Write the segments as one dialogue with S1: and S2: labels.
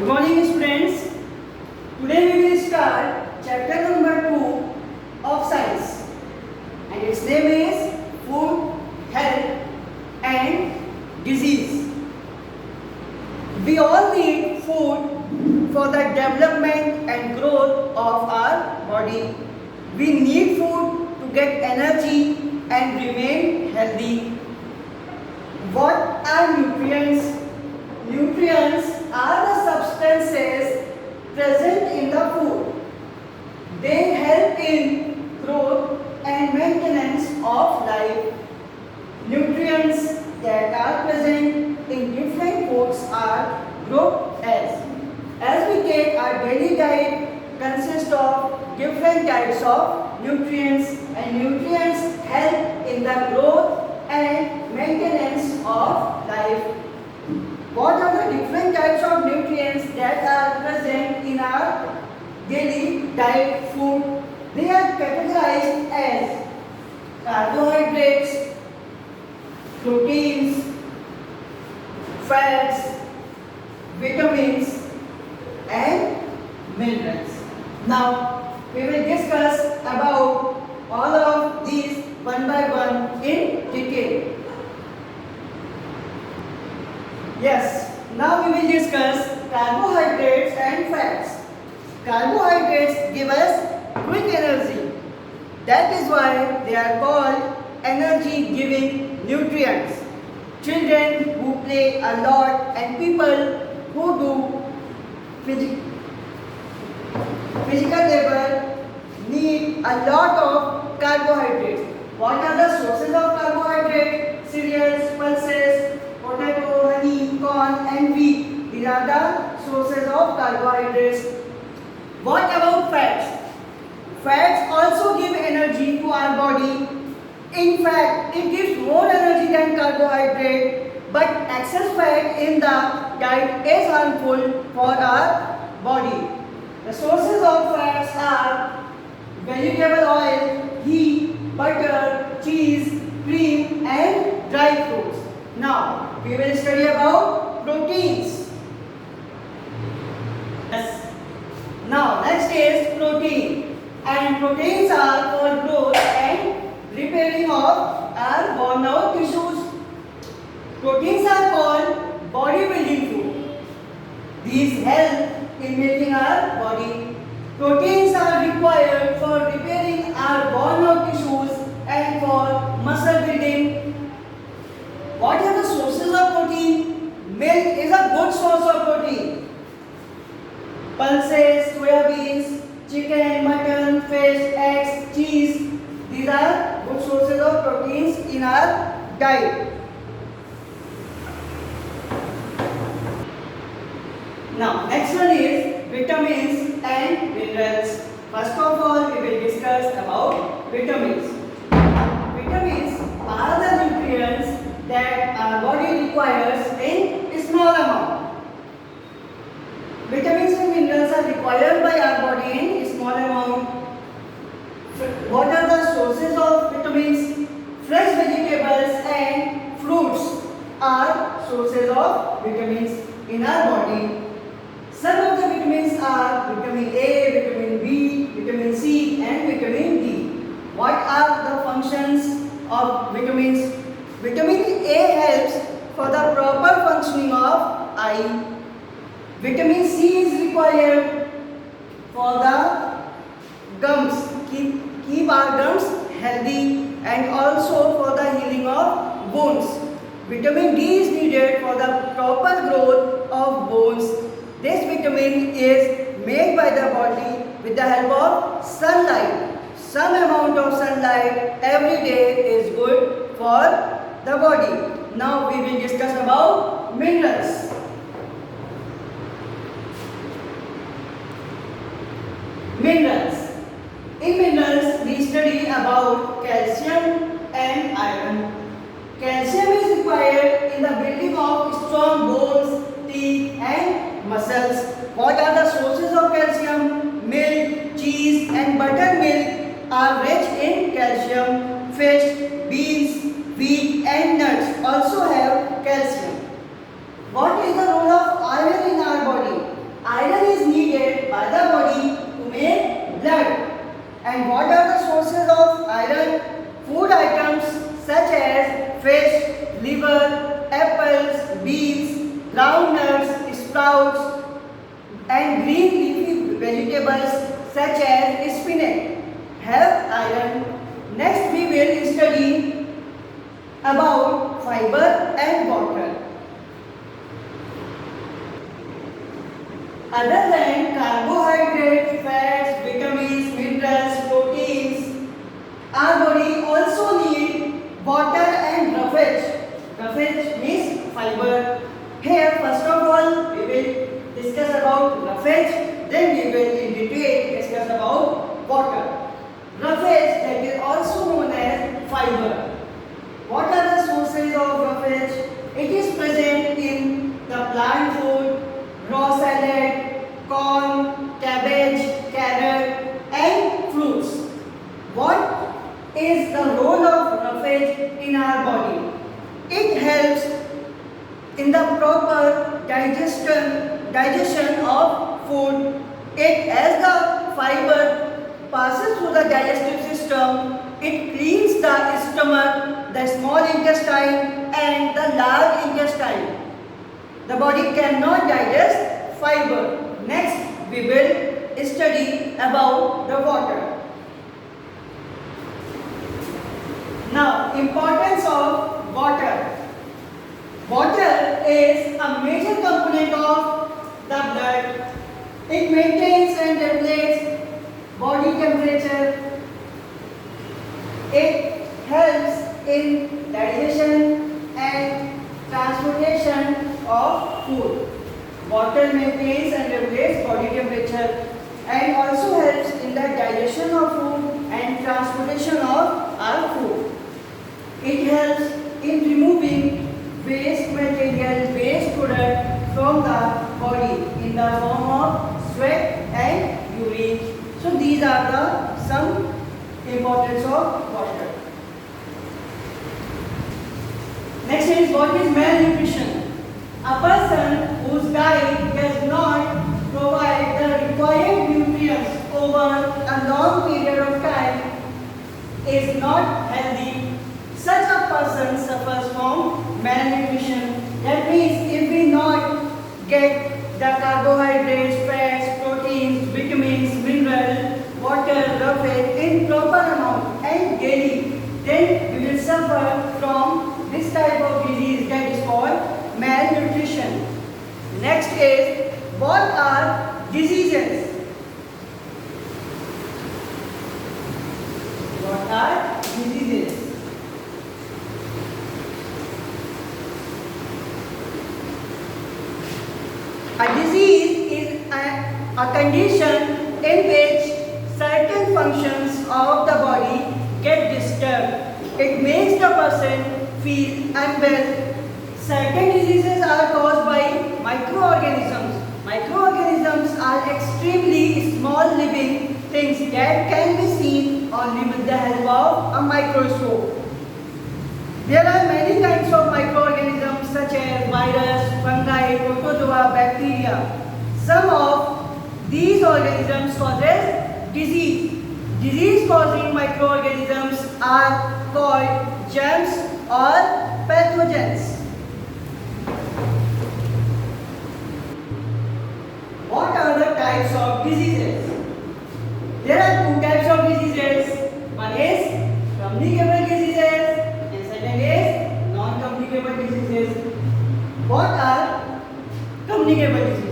S1: Good morning students. Today we will start chapter number 2 of science and its name is food, health and disease. We all need food for the development and growth of our body. We need food to get energy and remain healthy. What are nutrients? Nutrients are the substances present in the food. They help in growth and maintenance of life. Nutrients that are present in different foods are grouped as we take our daily diet consists of different types of nutrients, and nutrients help in the growth and maintenance of life. What are the different types of nutrients that are present in our daily diet food? They are categorized as carbohydrates, proteins, fats, vitamins and minerals. Now we will discuss about all of these one by one in detail. Yes, now we will discuss carbohydrates and fats. Carbohydrates give us quick energy. That is why they are called energy giving nutrients. Children who play a lot and people who do physical labor need a lot of carbohydrates. What are the sources of carbohydrates? Cereals, pulses, potato, honey, corn and wheat. These are the sources of carbohydrates. What about fats? Fats also give energy to our body. In fact, it gives more energy than carbohydrate, but excess fat in the diet is harmful for our body. The sources of fats are vegetable oil, ghee, butter, cheese, cream and dry fruits. Now, we will study about proteins. Yes. Now, next is protein. And proteins are for growth and repairing of our worn out tissues. Proteins are called bodybuilding food. These help in making our body. Proteins are required for repairing our worn out tissues and for muscle building. What are the sources of protein? Milk is a good source of protein. Pulses, soya beans, chicken, mutton, fish, eggs, cheese. These are good sources of proteins in our diet. Now, next one is vitamins and minerals. First of all, we will discuss about vitamins. Vitamins are the nutrients that our body requires in small amount. Vitamins and minerals are required by our body in small amount. What are the sources of vitamins? Fresh vegetables and fruits are sources of vitamins in our body. Some of the vitamins are vitamin A, vitamin B, vitamin C and vitamin D. What are the functions of vitamins? Vitamin A helps for the proper functioning of eye. Vitamin C is required for the gums, keep our gums healthy and also for the healing of bones. Vitamin D is needed for the proper growth of bones. This vitamin is made by the body with the help of sunlight. Some amount of sunlight every day is good for the body. Now we will discuss about minerals. Minerals. In minerals, we study about calcium and iron. Calcium is required in the building of strong bones, teeth and muscles. What are the sources of calcium? Milk, cheese and buttermilk are rich in calcium. Fish, beans, wheat and nuts also have calcium. What is the role of iron in our body? And what are the sources of iron? Food items such as fish, liver, apples, beans, groundnuts, sprouts, and green leafy vegetables such as spinach have iron. Next we will study about fiber and water. Other than carbohydrates, fats, vitamins, minerals, proteins, our body also need water and roughage. Roughage means fiber. Here first of all we will discuss about roughage, then we will in detail discuss about water. Roughage, that is also known as fiber. What are the sources of roughage? It is present in the plant food, raw salad, corn, cabbage, carrot and fruits. What is the role of roughage in our body? It helps in the proper digestion of food. It, as the fiber passes through the digestive system, it cleans the stomach, the small intestine and the large intestine. The body cannot digest fiber. Next, we will study about the water. Now, importance of water. Water is a major component of the blood. It maintains and regulates body temperature. It helps in digestion and transportation of food. Water maintains and regulates body temperature and also helps in the digestion of food and transportation of our food. It helps in removing waste material, waste product from the body in the form of sweat and urine. So these are the some importance of water. Next is, what is malnutrition? A person whose diet does not provide the required nutrients over a long period of time is not healthy. Such a person suffers from malnutrition. That means if we not get the carbohydrates, fats, proteins, vitamins, minerals, water, roughage in proper amount and daily, then we will suffer from this type of disease that is called malnutrition. Next is, what are diseases? What are diseases? A disease is a condition in which certain functions of the body get disturbed. It makes the person feel unwell. Certain diseases are caused by microorganisms. Microorganisms are extremely small living things that can be seen only with the help of a microscope. There are many kinds of microorganisms such as virus, fungi, protozoa, bacteria. Some of these organisms causes disease. Disease-causing microorganisms are called germs or pathogens. What are the types of diseases? There are two types of diseases. One is communicable diseases and second is non-communicable diseases. What are communicable diseases?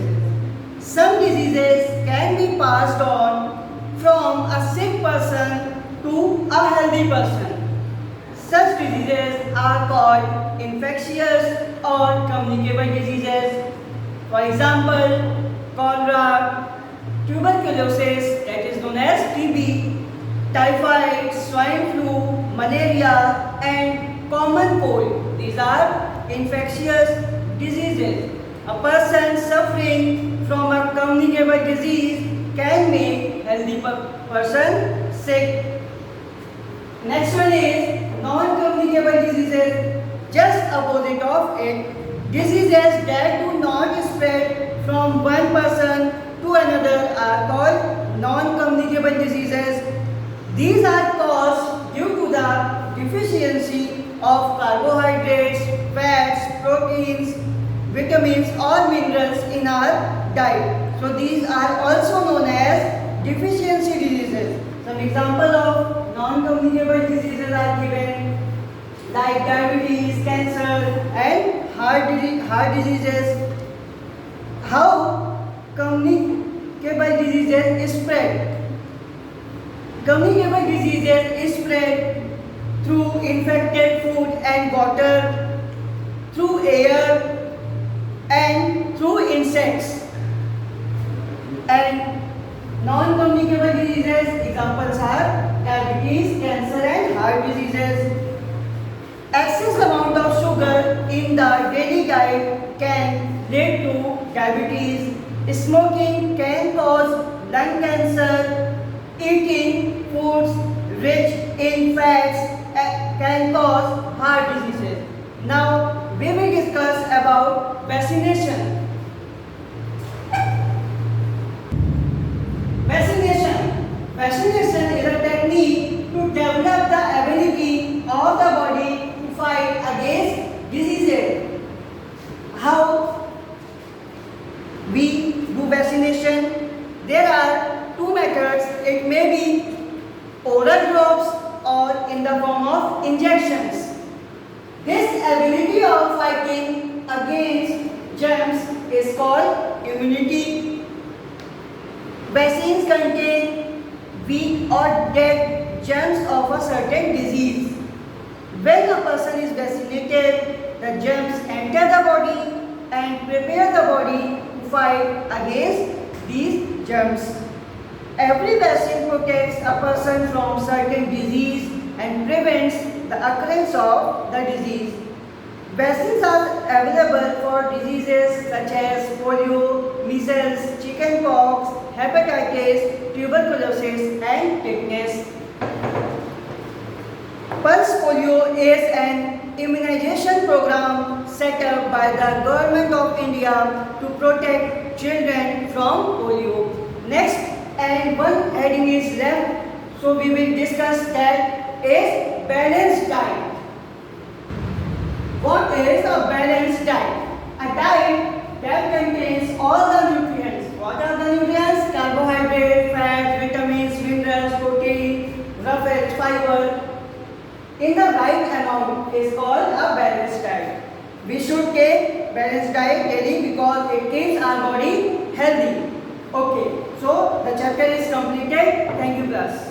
S1: Some diseases can be passed on from a sick person to a healthy person. Such diseases are called infectious or communicable diseases. For example, cholera, tuberculosis, that is known as TB, typhoid, swine flu, malaria and common cold. These are infectious diseases. A person suffering from a communicable disease can make healthy person sick. Next one is non-communicable diseases, just opposite of it. Diseases that do not spread from one person to another are called non-communicable diseases. These are caused due to the deficiency of carbohydrates, fats, proteins, vitamins or minerals in our diet. So these are also known as deficiency diseases. Some example of non-communicable diseases are given like diabetes, cancer and heart diseases. How communicable diseases is spread? Communicable diseases is spread through infected food and water, through air and through insects. And non-communicable diseases examples are diabetes, cancer and heart diseases. Excess amount of sugar in the daily diet can lead to diabetes. Smoking can cause lung cancer. Eating foods rich in fats can cause heart diseases. Now we will discuss about vaccination. Vaccination is a technique to develop the ability of the body to fight against diseases. How we do vaccination? There are two methods. It may be oral drops or in the form of injections. This ability of fighting against germs is called immunity. Vaccines contain weak or dead germs of a certain disease. When a person is vaccinated, the germs enter the body and prepare the body to fight against these germs. Every vaccine protects a person from certain disease and prevents the occurrence of the disease. Vaccines are available for diseases such as polio, measles, chickenpox, hepatitis, tuberculosis and tetanus. Pulse polio is an immunization program set up by the Government of India to protect children from polio. Next, and one heading is left, so we will discuss that is balanced diet. What is a balanced diet? A diet that contains all the nutrients. What are the nutrients? Carbohydrates, fats, vitamins, minerals, protein, rough fats, fiber in the right amount is called a balanced diet. We should take balanced diet daily because it keeps our body healthy. Okay, so the chapter is completed. Thank you class.